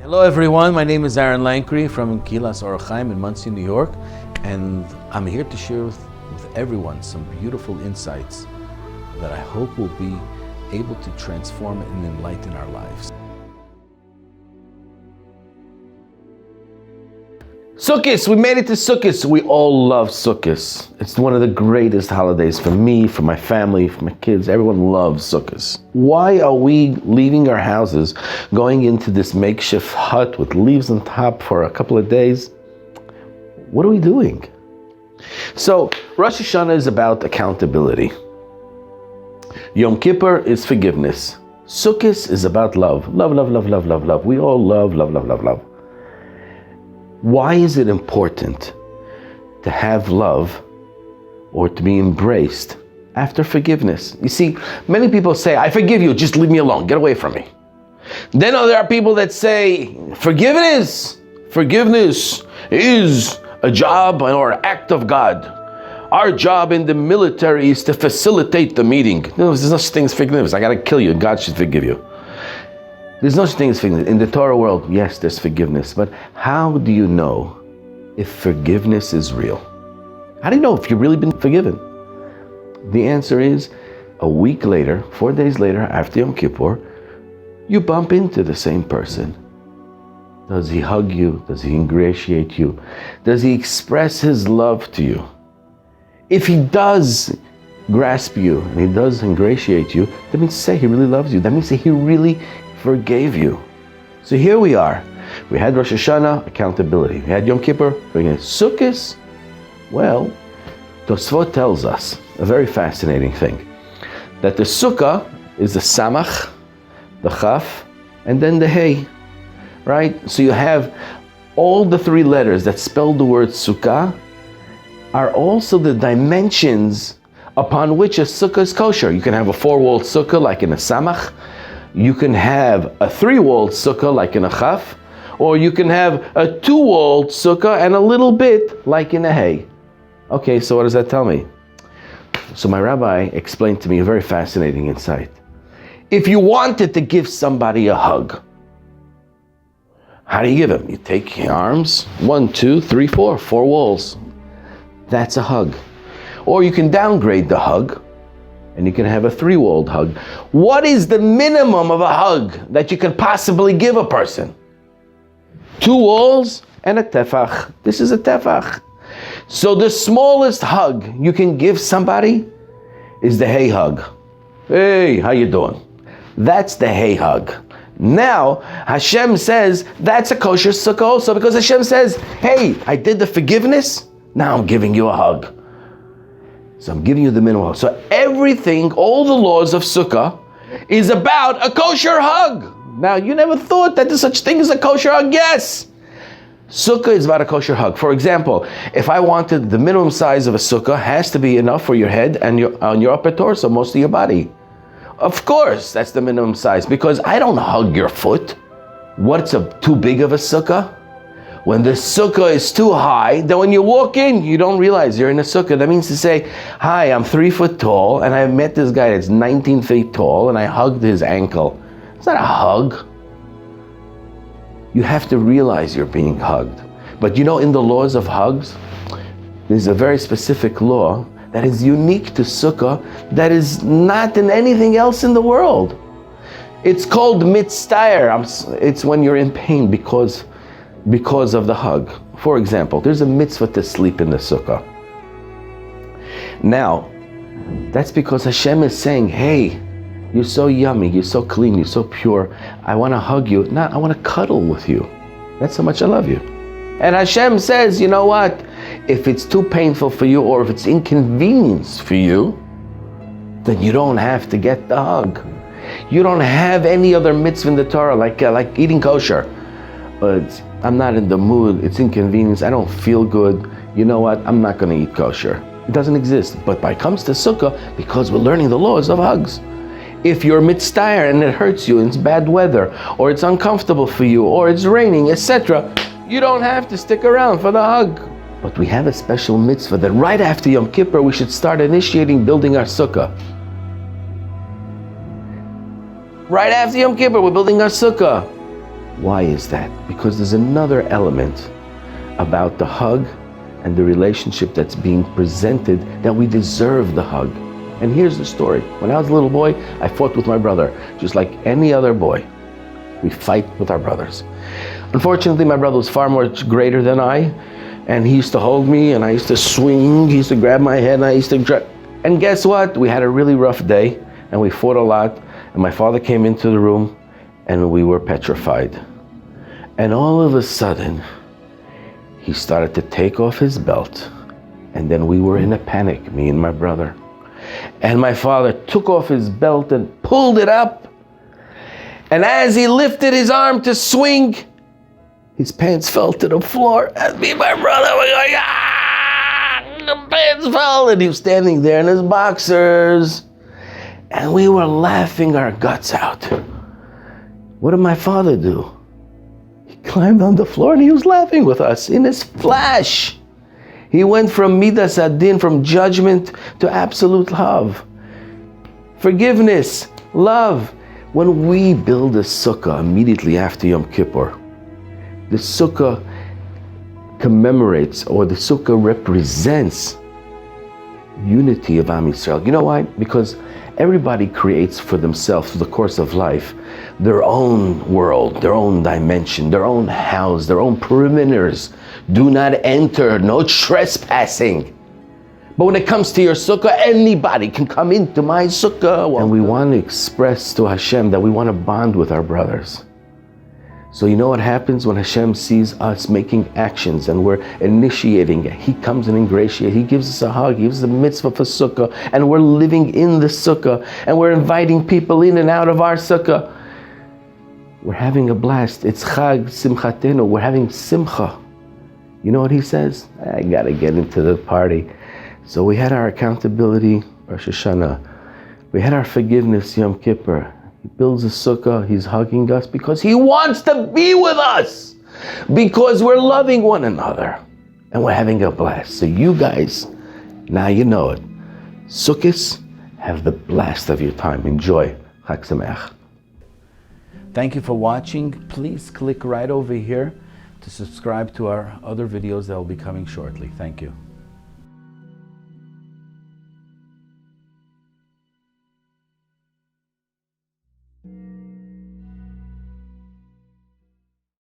Hello everyone, my name is Rabbi Lankry from Kilas Orachaim in Monsey, New York, and I'm here to share with everyone some beautiful insights that I hope will be able to transform and enlighten our lives. Sukkot, we made it to Sukkot. We all love Sukkot. It's one of the greatest holidays for me, for my family, for my kids. Everyone loves Sukkot. Why are we leaving our houses, going into this makeshift hut with leaves on top for a couple of days? What are we doing? So, Rosh Hashanah is about accountability. Yom Kippur is forgiveness. Sukkot is about love. Love, love, love, love, love, love. We all love, love, love, love, love. Why is it important to have love or to be embraced after forgiveness? You see, many people say, I forgive you, just leave me alone, get away from me. Then there are people that say, forgiveness is a job or act of God. Our job in the military is to facilitate the meeting. No, there's no such thing as forgiveness. I gotta kill you, God should forgive you. There's no such thing as forgiveness. In the Torah world, yes, there's forgiveness. But how do you know if forgiveness is real? How do you know if you've really been forgiven? The answer is, a week later, 4 days later, after Yom Kippur, you bump into the same person. Does he hug you? Does he ingratiate you? Does he express his love to you? If he does grasp you and he does ingratiate you, that means to say he really loves you. That means that he really forgave you. So here we are. We had Rosh Hashanah, accountability. We had Yom Kippur, forgiveness. Sukkot, well, Tosfot tells us a very fascinating thing. That the Sukkah is the Samach, the Chaf, and then the Hey. Right? So you have all the three letters that spell the word Sukkah are also the dimensions upon which a Sukkah is kosher. You can have a 4-walled Sukkah like in a Samach. You can have a 3-walled Sukkah like in a Chaf, or you can have a 2-walled Sukkah and a little bit like in a Hay. Okay, so what does that tell me? So my rabbi explained to me a very fascinating insight. If you wanted to give somebody a hug, how do you give him? You take your arms, 1, 2, 3, 4 walls. That's a hug. Or you can downgrade the hug, and you can have a 3-walled hug. What is the minimum of a hug that you can possibly give a person? 2 walls and a tefach. This is a tefach. So the smallest hug you can give somebody is the hey hug. Hey, how you doing? That's the hey hug. Now, Hashem says that's a kosher sukkah also, because Hashem says, hey, I did the forgiveness, now I'm giving you a hug. So I'm giving you the minimum. So everything, all the laws of Sukkah is about a kosher hug. Now, you never thought that there's such thing as a kosher hug? Yes. Sukkah is about a kosher hug. For example, if I wanted the minimum size of a Sukkah has to be enough for your head and on your upper torso, most of your body. Of course, that's the minimum size, because I don't hug your foot. What's too big of a Sukkah? When the Sukkah is too high, then when you walk in, you don't realize you're in a Sukkah. That means to say, hi, I'm 3 foot tall, and I met this guy that's 19 feet tall, and I hugged his ankle. It's not a hug. You have to realize you're being hugged. But you know, in the laws of hugs, there's a very specific law that is unique to Sukkah, that is not in anything else in the world. It's called mitzvah. It's when you're in pain because of the hug. For example, there's a mitzvah to sleep in the Sukkah. Now, that's because Hashem is saying, hey, you're so yummy, you're so clean, you're so pure, I want to hug you, not I want to cuddle with you. That's how much I love you. And Hashem says, you know what? If it's too painful for you, or if it's inconvenience for you, then you don't have to get the hug. You don't have any other mitzvah in the Torah, like eating kosher. But I'm not in the mood, it's inconvenience, I don't feel good. You know what? I'm not going to eat kosher. It doesn't exist. But when it comes to Sukkah, because we're learning the laws of hugs, if you're mitzvah and it hurts you, and it's bad weather, or it's uncomfortable for you, or it's raining, etc., you don't have to stick around for the hug. But we have a special mitzvah that right after Yom Kippur, we should start initiating building our Sukkah. Right after Yom Kippur, we're building our Sukkah. Why is that? Because there's another element about the hug and the relationship that's being presented that we deserve the hug. And here's the story. When I was a little boy, I fought with my brother, just like any other boy. We fight with our brothers. Unfortunately, my brother was far more greater than I, and he used to hold me, and I used to swing, he used to grab my head, and I used to and guess what? We had a really rough day, and we fought a lot, and my father came into the room, and we were petrified. And all of a sudden, he started to take off his belt, and then we were in a panic, me and my brother. And my father took off his belt and pulled it up, and as he lifted his arm to swing, his pants fell to the floor, and me and my brother were going, ah! The pants fell, and he was standing there in his boxers, and we were laughing our guts out. What did my father do? He climbed on the floor and he was laughing with us in his flash. He went from midas adin, from judgment, to absolute love. Forgiveness, love. When we build a sukkah immediately after Yom Kippur, the sukkah commemorates, or the sukkah represents, unity of Am Yisrael. You know why? Because everybody creates for themselves, through the course of life, their own world, their own dimension, their own house, their own perimeters. Do not enter, no trespassing. But when it comes to your sukkah, anybody can come into my sukkah. And we want to express to Hashem that we want to bond with our brothers. So you know what happens when Hashem sees us making actions and we're initiating it? He comes and ingratiates. He gives us a hug. He gives us a mitzvah for sukkah. And we're living in the sukkah. And we're inviting people in and out of our sukkah. We're having a blast. It's chag simchatenu. We're having simcha. You know what he says? I got to get into the party. So we had our accountability, Rosh Hashanah. We had our forgiveness, Yom Kippur. He builds a sukkah, he's hugging us because he wants to be with us. Because we're loving one another. And we're having a blast. So you guys, now you know it. Sukkos, have the blast of your time. Enjoy. Chag Sameach. Thank you for watching. Please click right over here to subscribe to our other videos that will be coming shortly. Thank you.